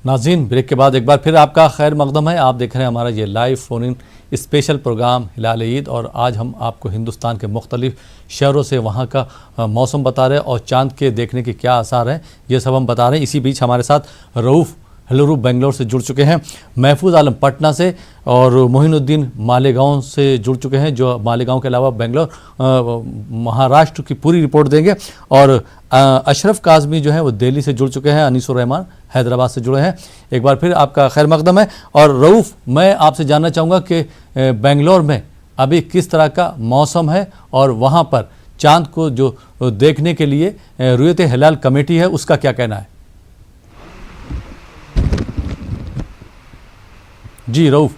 नाज़रीन, ब्रेक के बाद एक बार फिर आपका खैर मकदम है। आप देख रहे हैं हमारा ये live phone in special programme हिलाल ईद, और आज हम आपको हिंदुस्तान के मुख्तलिफ शहरों से वहाँ का मौसम बता रहे हैं और चांद के देखने के क्या आसार हैं ये सब हम बता रहे हैं। इसी बीच हमारे साथ रऊफ़ हलरू बेंगलोर से जुड़ चुके हैं, महफूज आलम पटना से और मोहिनुद्दीन मालेगांव से जुड़ चुके हैं, जो मालेगांव के अलावा बेंगलोर महाराष्ट्र की पूरी रिपोर्ट देंगे। और अशरफ काज़मी जो है वो दिल्ली से जुड़ चुके हैं, अनीसुर रहमान हैदराबाद से जुड़े हैं। एक बार फिर आपका खैर मकदम है। और रऊफ़, मैं आपसे जानना चाहूँगा कि बेंगलोर में अभी किस तरह का मौसम है और वहाँ पर चाँद को जो देखने के लिए रुयत हिलाल कमेटी है उसका क्या कहना है? जी रऊफ़।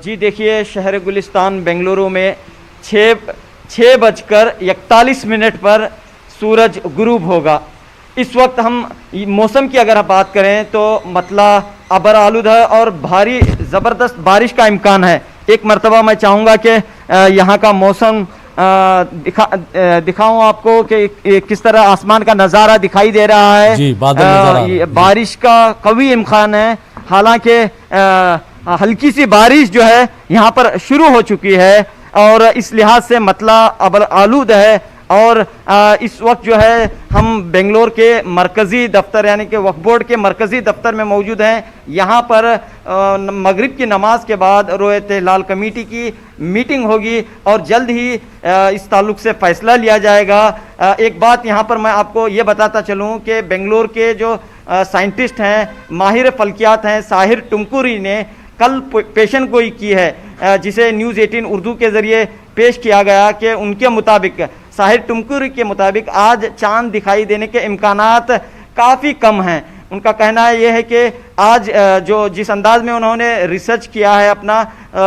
जी देखिए, शहर गुलिस्तान बेंगलुरु में 6:41 पर सूरज गुरूब होगा। इस वक्त हम मौसम की अगर बात करें तो मतला अबर आलूद है और भारी ज़बरदस्त बारिश का इम्कान है। एक मरतबा मैं चाहूँगा कि यहाँ का मौसम दिखाऊं आपको कि किस तरह आसमान का नज़ारा दिखाई दे रहा है। जी, बादल बारिश का कवी इम्कान है। हालांकि हल्की सी बारिश जो है यहाँ पर शुरू हो चुकी है और इस लिहाज से मतला अबर आलूद है। और इस वक्त जो है हम बेंगलोर के मरकज़ी दफ्तर यानी कि वक्फ बोर्ड के मरकज़ी दफ्तर में मौजूद हैं। यहाँ पर मगरिब की नमाज के बाद रुयत हिलाल कमेटी की मीटिंग होगी और जल्द ही इस ताल्लुक़ से फ़ैसला लिया जाएगा। एक बात यहाँ पर मैं आपको ये बताता चलूँ कि बेंगलोर के जो साइंटिस्ट हैं, माहिर फल्कियात हैं, साहिर टुमकुरी ने कल पेशन गोई की है, जिसे न्यूज़ 18 उर्दू के ज़रिए पेश किया गया कि उनके मुताबिक, साहिर टुमकुरी के मुताबिक आज चांद दिखाई देने के इम्कानात काफ़ी कम हैं। उनका कहना है ये है कि आज जो जिस अंदाज में उन्होंने रिसर्च किया है अपना,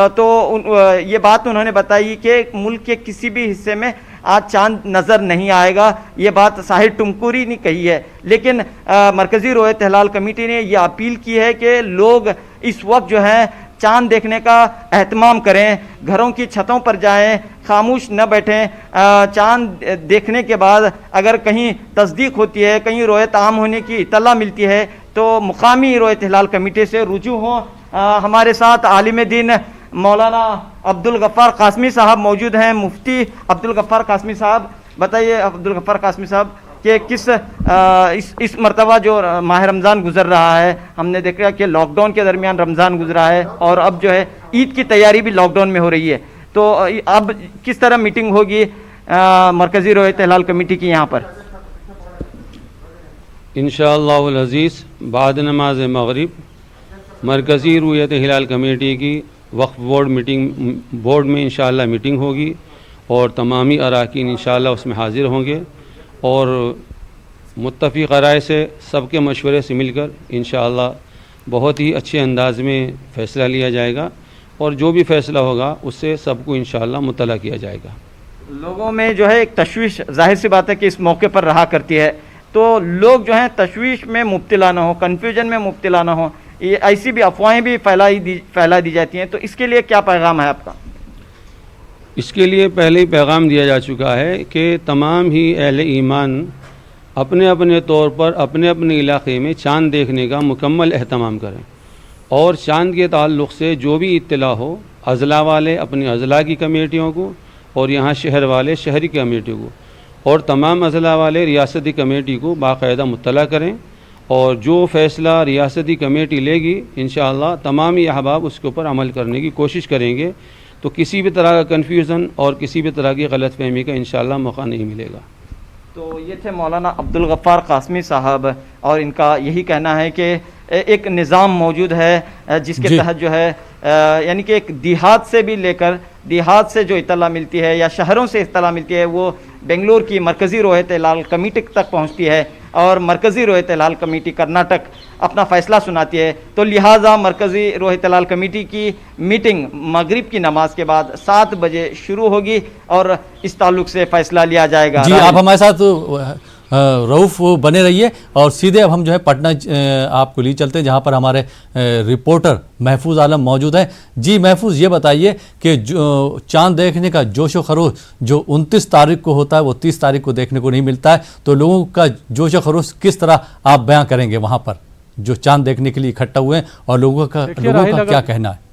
तो ये बात उन्होंने बताई कि मुल्क के किसी भी हिस्से में आज चांद नज़र नहीं आएगा। ये बात साहिर टुमकुरी ने कही है। लेकिन मरकज़ी रुयत हिलाल कमेटी ने यह अपील की है कि लोग इस वक्त जो है चांद देखने का एहतमाम करें, घरों की छतों पर जाएं, खामोश न बैठें। चांद देखने के बाद अगर कहीं तस्दीक होती है, कहीं रुयत आम होने की इत्तला मिलती है तो मुकामी रुयत हिलाल कमेटी से रुजू हों। हमारे साथ आलिम दीन मौलाना अब्दुल गफ़्फ़ार कासमी साहब मौजूद हैं। मुफ्ती अब्दुल गफ़्फ़ार कासमी साहब, बताइए अब्दुल गफ़्फ़ार कासमी साहब कि किस इस मरतबा जो माह रमज़ान गुजर रहा है, हमने देखा कि लॉकडाउन के दरमियान रमज़ान गुजरा है और अब जो है ईद की तैयारी भी लॉकडाउन में हो रही है, तो अब किस तरह मीटिंग होगी मरकज़ी रुयत हिलाल कमेटी की यहाँ पर? इंशाअल्लाहुल अज़ीज़ बाद नमाज मगरिब मरकज़ी रुयत हिलाल कमेटी की वक्फ बोर्ड में इंशाअल्लाह मीटिंग होगी और तमामी अराकीन इंशाअल्लाह उसमें हाज़िर होंगे और मुत्तफ़िक़ राय से सबके मशवरे से मिलकर इंशाअल्लाह बहुत ही अच्छे अंदाज में फ़ैसला लिया जाएगा और जो भी फ़ैसला होगा उससे सबको इंशाअल्लाह मुत्तला किया जाएगा। लोगों में जो है एक तशवीश जाहिर सी बात है कि इस मौके पर रहा करती है, तो लोग जो हैं तशवीश में मुब्तला ना हो, कन्फ्यूजन में मुब्तला ना हो, ये ऐसी भी अफवाहें भी फैला दी जाती हैं, तो इसके लिए क्या पैगाम है आपका? इसके लिए पहले ही पैगाम दिया जा चुका है कि तमाम ही अहले ईमान अपने अपने तौर पर अपने अपने इलाक़े में चाँद देखने का मुकम्मल एहतमाम करें और चाँद के ताल्लुक़ से जो भी इत्तला हो अज़ला वाले अपनी अज़ला की कमेटियों को और यहाँ शहर वाले शहरी कमेटी को और तमाम अज़ला वाले रियासती कमेटी को बाकायदा मुत्तला करें और जो फ़ैसला रियासती कमेटी लेगी इंशाअल्लाह तमाम अहबाब उसके ऊपर अमल करने की कोशिश करेंगे, तो किसी भी तरह का कन्फ्यूज़न और किसी भी तरह की गलतफहमी का इंशाअल्लाह मौका नहीं मिलेगा। तो ये थे मौलाना अब्दुल गफ़्फ़ार कासमी साहब और इनका यही कहना है कि एक निज़ाम मौजूद है जिसके तहत जो है यानी कि एक देहात से भी लेकर देहात से जो इत्तला मिलती है या शहरों से इत्तला मिलती है वो बेंगलोर की मरकज़ी रुयत हिलाल कमेटी तक पहुंचती है और मरकज़ी रुयत हिलाल कमेटी कर्नाटक अपना फ़ैसला सुनाती है। तो लिहाजा मरकज़ी रुयत हिलाल कमेटी की मीटिंग मगरिब की नमाज के बाद 7 बजे शुरू होगी और इस ताल्लुक़ से फ़ैसला लिया जाएगा। जी, आप हमारे साथ रऊफ़ बने रहिए और सीधे अब हम जो है पटना आपको लिए चलते हैं जहाँ पर हमारे रिपोर्टर महफूज आलम मौजूद हैं। जी महफूज, ये बताइए कि जो चांद देखने का जोश व खरोश जो 29 तारीख को होता है वो 30 तारीख को देखने को नहीं मिलता है, तो लोगों का जोश व खरोश किस तरह आप बयां करेंगे वहाँ पर? जो चांद देखने के लिए इकट्ठा हुए हैं और लोगों का क्या कहना है?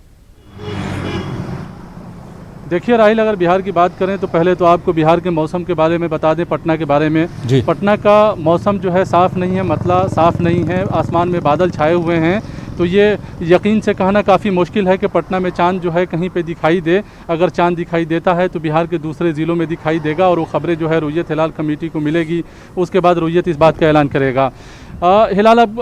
देखिए राहिल, अगर बिहार की बात करें तो पहले तो आपको बिहार के मौसम के बारे में बता दें, पटना के बारे में। पटना का मौसम जो है साफ़ नहीं है, मतलब साफ़ नहीं है, आसमान में बादल छाए हुए हैं। तो ये यकीन से कहना काफ़ी मुश्किल है कि पटना में चांद जो है कहीं पे दिखाई दे। अगर चांद दिखाई देता है तो बिहार के दूसरे ज़िलों में दिखाई देगा और वो खबरें जो है रुयत हिलाल कमेटी को मिलेगी। उसके बाद रुयत इस बात का ऐलान करेगा। हिलाल, अब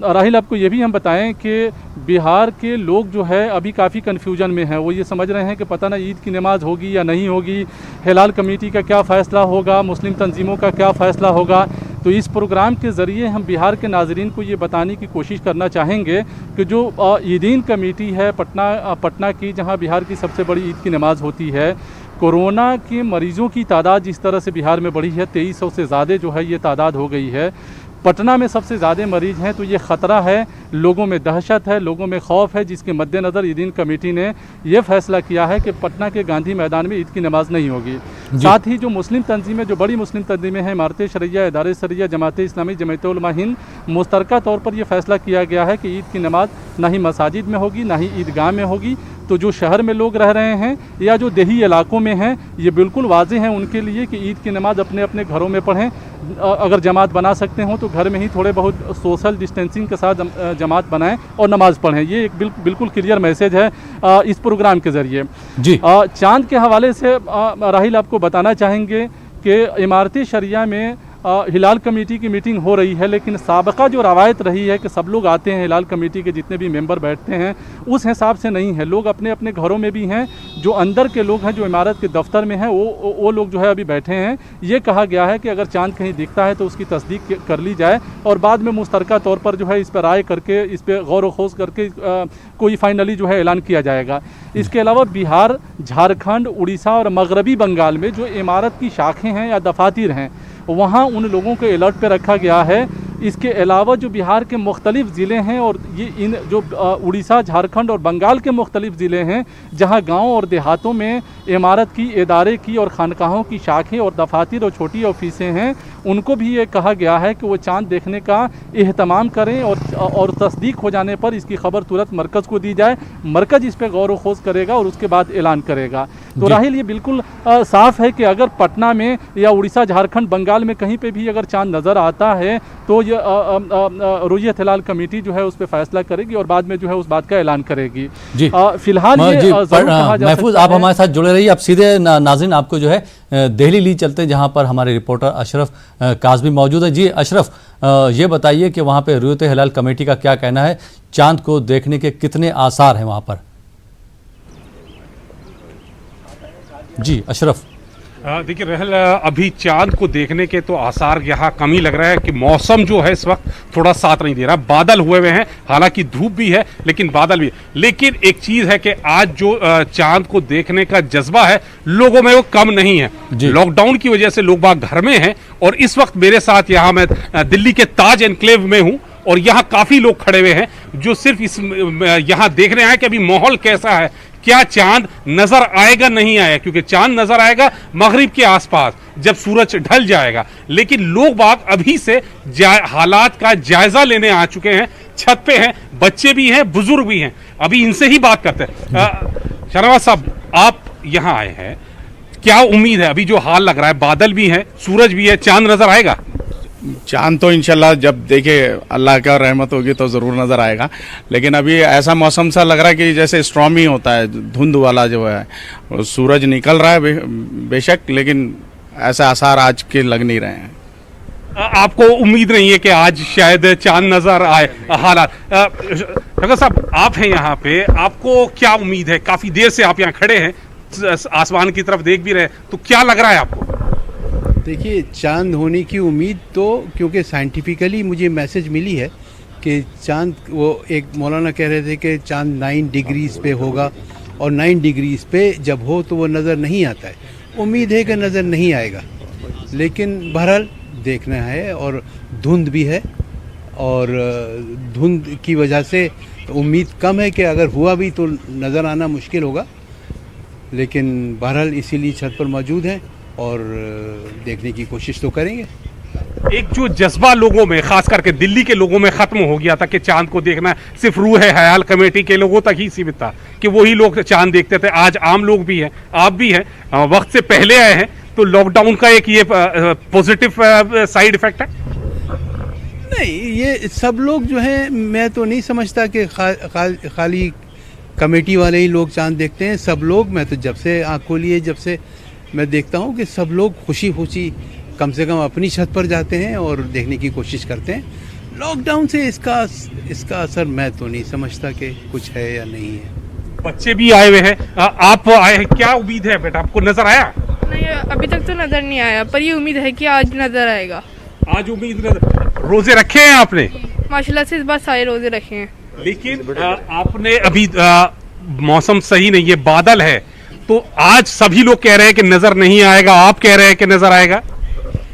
राहिल आपको ये भी हम बताएं कि बिहार के लोग जो है अभी काफ़ी कन्फ्यूजन में हैं। वो ये समझ रहे हैं कि पता ना ईद की नमाज़ होगी या नहीं होगी, हिलाल कमेटी का क्या फ़ैसला होगा, मुस्लिम तंजीमों का क्या फ़ैसला होगा। तो इस प्रोग्राम के ज़रिए हम बिहार के नाज़रीन को ये बताने की कोशिश करना चाहेंगे कि जो ईदीन कमेटी है पटना की, जहाँ बिहार की सबसे बड़ी ईद की नमाज़ होती है, कोरोना के मरीज़ों की तादाद जिस तरह से बिहार में बढ़ी है, 2300 से ज़्यादा जो है ये तादाद हो गई है। पटना में सबसे ज़्यादा मरीज़ हैं, तो ये ख़तरा है, लोगों में दहशत है, लोगों में खौफ है, जिसके मद्देनज़र ईदीन कमेटी ने यह फ़ैसला किया है कि पटना के गांधी मैदान में ईद की नमाज़ नहीं होगी। साथ ही जो मुस्लिम तंजीमें, जो बड़ी मुस्लिम तंजीमें हैं, इमारत शरिया, इदारे शरिया, जमात इस्लामी, जमात उलमा हिंद, मुश्तरका तौर पर यह फ़ैसला किया गया है कि ईद की नमाज़ ना ही मसाजिद में होगी, ना ही ईदगाह में होगी। तो जो शहर में लोग रह रहे हैं या जो देही इलाकों में हैं, ये बिल्कुल वाज़ेह है उनके लिए कि ईद की नमाज़ अपने अपने घरों में पढ़ें। अगर जमात बना सकते हो तो घर में ही थोड़े बहुत सोशल डिस्टेंसिंग के साथ जमात बनाएं और नमाज़ पढ़ें। ये एक बिल्कुल क्लियर मैसेज है इस प्रोग्राम के ज़रिए। जी चांद के हवाले से राहिल आपको बताना चाहेंगे कि इमारती शरिया में हिलाल कमेटी की मीटिंग हो रही है, लेकिन साबका जो रवायत रही है कि सब लोग आते हैं, हिलाल कमेटी के जितने भी मेंबर बैठते हैं, उस हिसाब से नहीं है। लोग अपने अपने घरों में भी हैं, जो अंदर के लोग हैं, जो इमारत के दफ्तर में हैं, वो लोग जो है अभी बैठे हैं। ये कहा गया है कि अगर चांद कहीं दिखता है तो उसकी तस्दीक कर ली जाए और बाद में मुश्तरका तौर पर जो है इस पर राय करके, इस पर गौर व खोज करके कोई फाइनली जो है ऐलान किया जाएगा। इसके अलावा बिहार, झारखंड, उड़ीसा और मगरबी बंगाल में जो इमारत की शाखें हैं या दफातर हैं, वहाँ उन लोगों को अलर्ट पे रखा गया है। इसके अलावा जो बिहार के मुख्तलिफ ज़िले हैं और ये इन जो उड़ीसा, झारखंड और बंगाल के मुख्तलिफ ज़िले हैं, जहाँ गांव और देहातों में इमारत की, इदारे की और खानकाहों की शाखें और दफातर और छोटी ऑफिसें हैं, उनको भी ये कहा गया है कि वो चांद देखने का एहतमाम करें और तस्दीक हो जाने पर इसकी खबर तुरंत मरकज़ को दी जाए। मरकज़ इस पर गौर व खोज करेगा और उसके बाद ऐलान करेगा। तो राहिल, ये बिल्कुल साफ़ है कि अगर पटना में या उड़ीसा, झारखंड, बंगाल में कहीं पे भी अगर चांद नज़र आता है तो ये रुयत हिलाल कमेटी जो है उस पर फैसला करेगी और बाद में जो है उस बात का ऐलान करेगी। जी फिलहाल महफूज, आप हमारे साथ जुड़े रहिए। अब सीधे नाज़रीन आपको जो है दिल्ली ली चलते हैं, जहां पर हमारे रिपोर्टर अशरफ काज़मी मौजूद है। जी अशरफ, ये बताइए कि वहां पे रुयत हिलाल कमेटी का क्या कहना है, चांद को देखने के कितने आसार हैं वहां पर? जी अशरफ। देखिए रहल, अभी चांद को देखने के तो आसार यहाँ कम ही लग रहा है कि मौसम जो है इस वक्त थोड़ा साथ नहीं दे रहा। बादल हुए हुए हैं, हालांकि धूप भी है लेकिन बादल भी है। लेकिन एक चीज़ है कि आज जो चांद को देखने का जज्बा है लोगों में वो कम नहीं है। लॉकडाउन की वजह से लोग बाग घर में हैं और इस वक्त मेरे साथ यहाँ मैं दिल्ली के ताज एनक्लेव में हूँ और यहाँ काफ़ी लोग खड़े हुए हैं जो सिर्फ इस यहाँ देख रहे हैं कि अभी माहौल कैसा है, क्या चांद नजर आएगा नहीं आएगा, क्योंकि चांद नजर आएगा मगरिब के आसपास जब सूरज ढल जाएगा। लेकिन लोग बाग अभी से हालात का जायजा लेने आ चुके हैं, छत पे हैं, बच्चे भी हैं, बुजुर्ग भी हैं। अभी इनसे ही बात करते हैं। शहनवाज साहब, आप यहाँ आए हैं, क्या उम्मीद है? अभी जो हाल लग रहा है, बादल भी है, सूरज भी है, चांद नजर आएगा? चांद तो इंशाल्लाह जब देखे अल्लाह का रहमत होगी तो ज़रूर नज़र आएगा। लेकिन अभी ऐसा मौसम सा लग रहा है कि जैसे स्ट्रॉमी होता है, धुंध वाला जो है, सूरज निकल रहा है बेशक, लेकिन ऐसा आसार आज के लग नहीं रहे हैं। आपको उम्मीद नहीं है कि आज शायद चांद नज़र आए? हालात डॉक्टर साहब, आप हैं यहाँ पे, आपको क्या उम्मीद है? काफ़ी देर से आप यहाँ खड़े हैं, आसमान की तरफ देख भी रहे हैं, तो क्या लग रहा है आपको? देखिए, चांद होने की उम्मीद तो, क्योंकि साइंटिफिकली मुझे मैसेज मिली है कि चांद, वो एक मौलाना कह रहे थे कि चांद 9 डिग्रीज पे होगा और 9 डिग्रीज पे जब हो तो वो नज़र नहीं आता है। उम्मीद है कि नज़र नहीं आएगा, लेकिन बहरहाल देखना है। और धुंध भी है और धुंध की वजह से उम्मीद कम है कि अगर हुआ भी तो नज़र आना मुश्किल होगा। लेकिन बहरहाल इसीलिए छत पर मौजूद हैं और देखने की कोशिश तो करेंगे। एक जो जज्बा लोगों में, खास करके दिल्ली के लोगों में खत्म हो गया था कि चांद को देखना सिर्फ रूह ख्याल कमेटी के लोगों तक ही सीमित था, कि वही लोग चांद देखते थे। आज आम लोग भी हैं, आप भी हैं, वक्त से पहले आए हैं, तो लॉकडाउन का एक ये पॉजिटिव साइड इफेक्ट है। नहीं, ये सब लोग जो हैं, मैं तो नहीं समझता कि खाली कमेटी वाले ही लोग चांद देखते हैं। सब लोग, मैं तो जब से आँख खोली है, जब से मैं देखता हूँ कि सब लोग खुशी खुशी कम से कम अपनी छत पर जाते हैं और देखने की कोशिश करते हैं। लॉकडाउन से इसका असर मैं तो नहीं समझता कि कुछ है या नहीं है। बच्चे भी आए हुए हैं, आप आए हैं, क्या उम्मीद है बेटा, आपको नजर आया? नहीं, अभी तक तो नजर नहीं आया, पर ये उम्मीद है कि आज नजर आएगा। आज उम्मीद नजर। रोजे रखे हैं आपने? माशाल्लाह से इस बार सारे रोजे रखे हैं। लेकिन आपने अभी मौसम सही नहीं है, बादल है, तो आज सभी लोग कह रहे हैं कि नजर नहीं आएगा, आप कह रहे हैं कि नजर आएगा।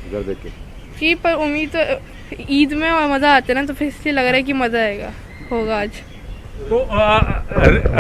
जी, पर उम्मीद तो ईद में और मज़ा आता है ना, तो फिर इसलिए लग रहा है कि मज़ा आएगा, होगा आज। तो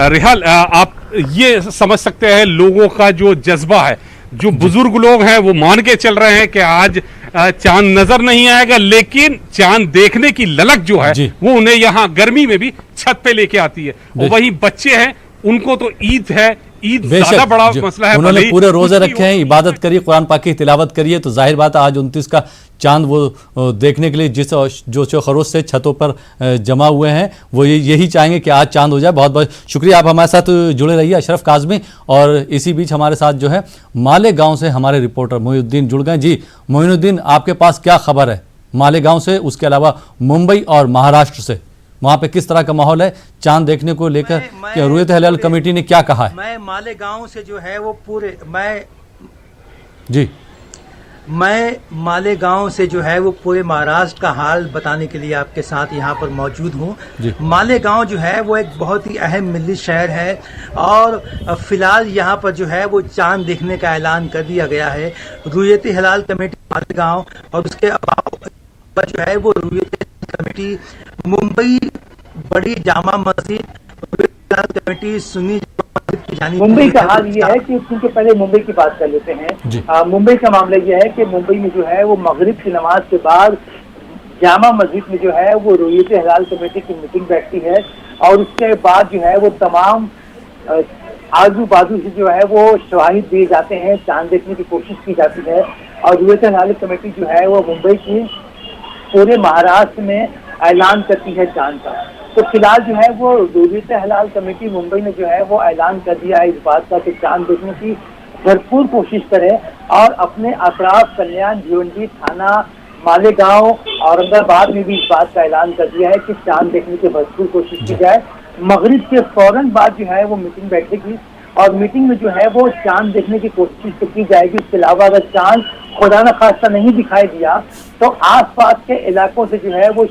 रिहाल, आप ये समझ सकते हैं लोगों का जो जज्बा है, जो बुजुर्ग लोग हैं वो मान के चल रहे हैं कि आज चांद नजर नहीं आएगा, लेकिन चांद देखने की ललक जो है वो उन्हें यहाँ गर्मी में भी छत पे लेके आती है। और वही बच्चे हैं, उनको तो ईद है, ईद ज्यादा बड़ा मसला है। उन्होंने पूरे रोजे रखे हैं, इबादत करिए, कुरान पाक की तिलावत करिए, तो जाहिर बात है आज 29 का चांद वो देखने के लिए जो खरोश से छतों पर जमा हुए हैं वो यही चाहेंगे कि आज चांद हो जाए। बहुत बहुत शुक्रिया, आप हमारे साथ जुड़े रहिए। अशरफ काज़मी, और इसी बीच हमारे साथ जो है मालेगांव से हमारे रिपोर्टर मोइनुद्दीन जुड़ गए। जी मोइनुद्दीन, आपके पास क्या खबर है मालेगांव से, उसके अलावा मुंबई और महाराष्ट्र से? वहाँ पे किस तरह का माहौल है चांद देखने को लेकर? रुयत हिलाल कमेटी ने क्या कहा है? मैं मालेगांव से जो है वो मैं मालेगांव से जो है वो पूरे महाराष्ट्र का हाल बताने के लिए आपके साथ यहाँ पर मौजूद हूँ। मालेगांव जो है वो एक बहुत ही अहम मिली शहर है, और फिलहाल यहाँ पर जो है वो चांद देखने का ऐलान कर दिया गया है। रुयत हिलाल कमेटी मालेगांव और उसके अलावा जो है वो रुयत कमेटी मुंबई बड़ी जामा मस्जिद कमेटी सुन्नी मुंबई का हाल ये है कि क्योंकि पहले मुंबई की बात कर लेते हैं। मुंबई का मामला ये है कि मुंबई में जो है वो मगरिब की नमाज के बाद जामा मस्जिद में जो है वो रुयत हिलाल कमेटी की मीटिंग बैठती है, और उसके बाद जो है वो तमाम आजू बाजू से जो है वो शवाहिद दिए जाते हैं, चांद देखने की कोशिश की जाती है। और रुयत हिलाल कमेटी जो है वो मुंबई की पूरे महाराष्ट्र में ऐलान करती है चांद का। तो फिलहाल जो है वो रुयत हिलाल कमेटी मुंबई ने जो है वो ऐलान कर दिया है इस बात का कि चांद देखने की भरपूर कोशिश करें, और अपने अतराफ कल्याण, भिवंडी, थाना, मालेगांव, औरंगाबाद में भी इस बात का ऐलान कर दिया है कि चांद देखने की भरपूर कोशिश की जाए। मगरिब के फौरन बाद जो है वो मीटिंग बैठेगी, और मीटिंग में जो है वो चांद देखने की कोशिश तो की जाएगी। उसके अलावा अगर चांद खुदा न खास्ता नहीं दिखाई दिया तो आसपास के इलाकों से जो है वो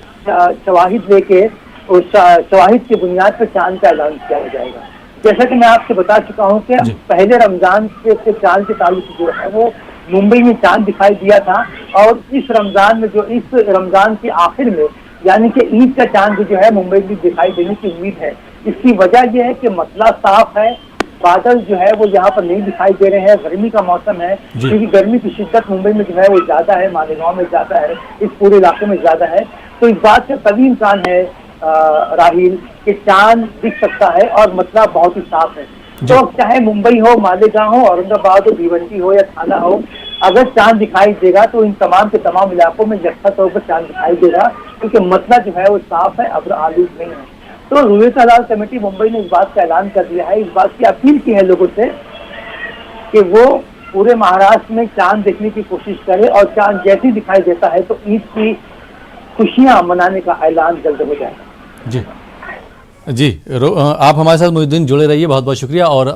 शवाहिद लेके उस शवाहिद की बुनियाद पर चांद का ऐलान किया जाएगा। जैसा कि मैं आपसे बता चुका हूँ कि पहले रमजान के चांद के ताल्लुक से जो है वो मुंबई में चांद दिखाई दिया था, और इस रमजान के आखिर में यानी कि ईद का चांद जो है मुंबई में दिखाई देने की उम्मीद है। इसकी वजह यह है कि मसला साफ है, बादल जो है वो यहाँ पर नहीं दिखाई दे रहे हैं, गर्मी का मौसम है, क्योंकि गर्मी की शिद्दत मुंबई में जो है वो ज्यादा है, मालेगांव में ज्यादा है, इस पूरे इलाके में ज्यादा है। तो इस बात का कभी इम्कान है राहिल कि चांद दिख सकता है, और मसला बहुत ही साफ है। तो चाहे मुंबई हो, मालेगांव हो, औरंगाबाद हो, भिवंडी हो या थाना हो, अगर चांद दिखाई देगा तो इन तमाम के तमाम इलाकों में यकसा तौर पर चांद दिखाई देगा, क्योंकि मसला जो है वो साफ है, अब्र आलूद नहीं है। तो रुयत हिलाल कमेटी मुंबई ने इस बात का ऐलान कर दिया है, इस बात की अपील की है लोगों से कि वो पूरे महाराष्ट्र में चांद देखने की कोशिश करे, और चांद जैसे ही दिखाई देता है तो ईद की खुशियां मनाने का ऐलान जल्द हो जाएगा। जी आप हमारे साथ मोइनुद्दीन जुड़े रहिए, बहुत बहुत शुक्रिया। और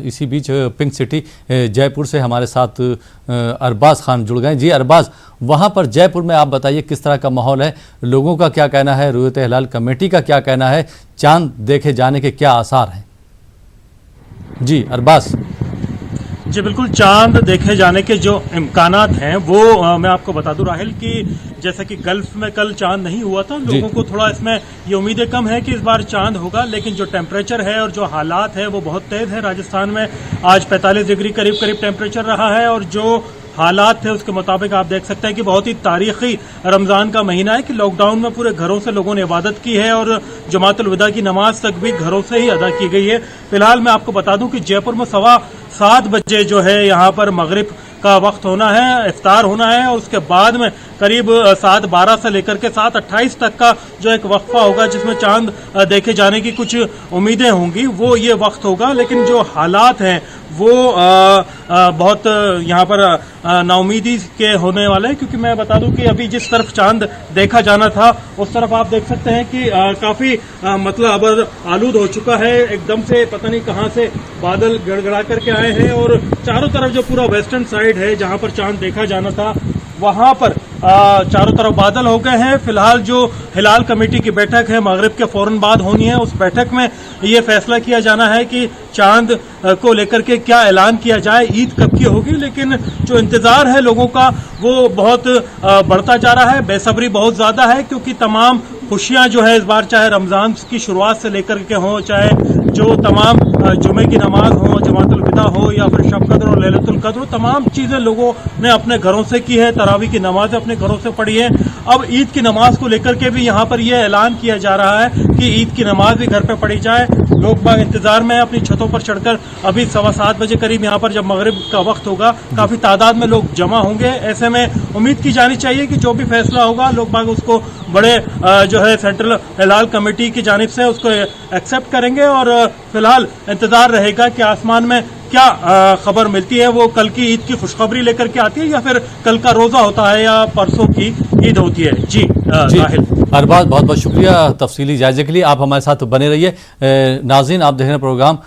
इसी बीच पिंक सिटी जयपुर से हमारे साथ अरबाज खान जुड़ गए। जी अरबाज, वहाँ पर जयपुर में आप बताइए किस तरह का माहौल है, लोगों का क्या कहना है, रुयत हिलाल कमेटी का क्या कहना है, चांद देखे जाने के क्या आसार हैं? जी अरबाज। जी बिल्कुल, चांद देखे जाने के जो इम्कानात हैं वो मैं आपको बता दूं राहिल कि जैसा कि गल्फ में कल चांद नहीं हुआ था, लोगों को थोड़ा इसमें ये उम्मीदें कम है कि इस बार चांद होगा, लेकिन जो टेम्परेचर है और जो हालात है वो बहुत तेज है। राजस्थान में आज 45 डिग्री करीब टेम्परेचर रहा है, और जो हालात थे उसके मुताबिक आप देख सकते हैं कि बहुत ही तारीखी रमज़ान का महीना है कि लॉकडाउन में पूरे घरों से लोगों ने इबादत की है और जमातुल विदा की नमाज तक भी घरों से ही अदा की गई है। फिलहाल मैं आपको बता दूं कि जयपुर में 7:15 बजे जो है यहाँ पर मगरिब का वक्त होना है, इफ्तार होना है और उसके बाद में करीब 7:12 से लेकर के 7:28 तक का जो एक वक्फा होगा जिसमें चांद देखे जाने की कुछ उम्मीदें होंगी, वो ये वक्त होगा। लेकिन जो हालात हैं वो बहुत यहाँ पर नाउमीदी के होने वाले हैं, क्योंकि मैं बता दूं कि अभी जिस तरफ चांद देखा जाना था उस तरफ आप देख सकते हैं कि काफी मतलब अब आलूद हो चुका है। एकदम से पता नहीं कहां से बादल गड़गड़ा करके आए हैं और चारों तरफ जो पूरा वेस्टर्न साइड है जहां पर चांद देखा जाना था वहां पर चारों तरफ बादल हो गए हैं। फिलहाल जो हिलाल कमेटी की बैठक है मगरिब के फौरन बाद होनी है, उस बैठक में ये फैसला किया जाना है कि चांद को लेकर के क्या ऐलान किया जाए, ईद कब की होगी। लेकिन जो इंतजार है लोगों का वो बहुत बढ़ता जा रहा है, बेसब्री बहुत ज्यादा है, क्योंकि तमाम खुशियां जो है इस बार चाहे रमजान की शुरुआत से लेकर के हों, चाहे जो तमाम जुमे की नमाज हो, जमातुल विदा हो या फिर शब कद्र और लैलतुल कद्र हो, तमाम चीजें लोगों ने अपने घरों से की है। तरावी की नमाज अपने घरों से पढ़ी है। अब ईद की नमाज को लेकर के भी यहाँ पर यह ऐलान किया जा रहा है कि ईद की नमाज भी घर पे पढ़ी जाए। लोग बाग इंतजार में अपनी छतों पर चढ़कर अभी 7:15 बजे करीब यहाँ पर जब मगरिब का वक्त होगा काफी तादाद में लोग जमा होंगे। ऐसे में उम्मीद की जानी चाहिए कि जो भी फैसला होगा लोग बाग उसको बड़े जो है सेंट्रल हिलाल कमेटी की जानिब से उसको एक्सेप्ट करेंगे और फिलहाल इंतजार रहेगा कि आसमान में क्या खबर मिलती है। वो कल की ईद की खुशखबरी लेकर के आती है या फिर कल का रोजा होता है या परसों की ईद होती है। जी राहिल, अरबाज बहुत बहुत शुक्रिया तफसीली जायजे के लिए। आप हमारे साथ बने रहिए। नाज़रीन, आप देख रहे हैं प्रोग्राम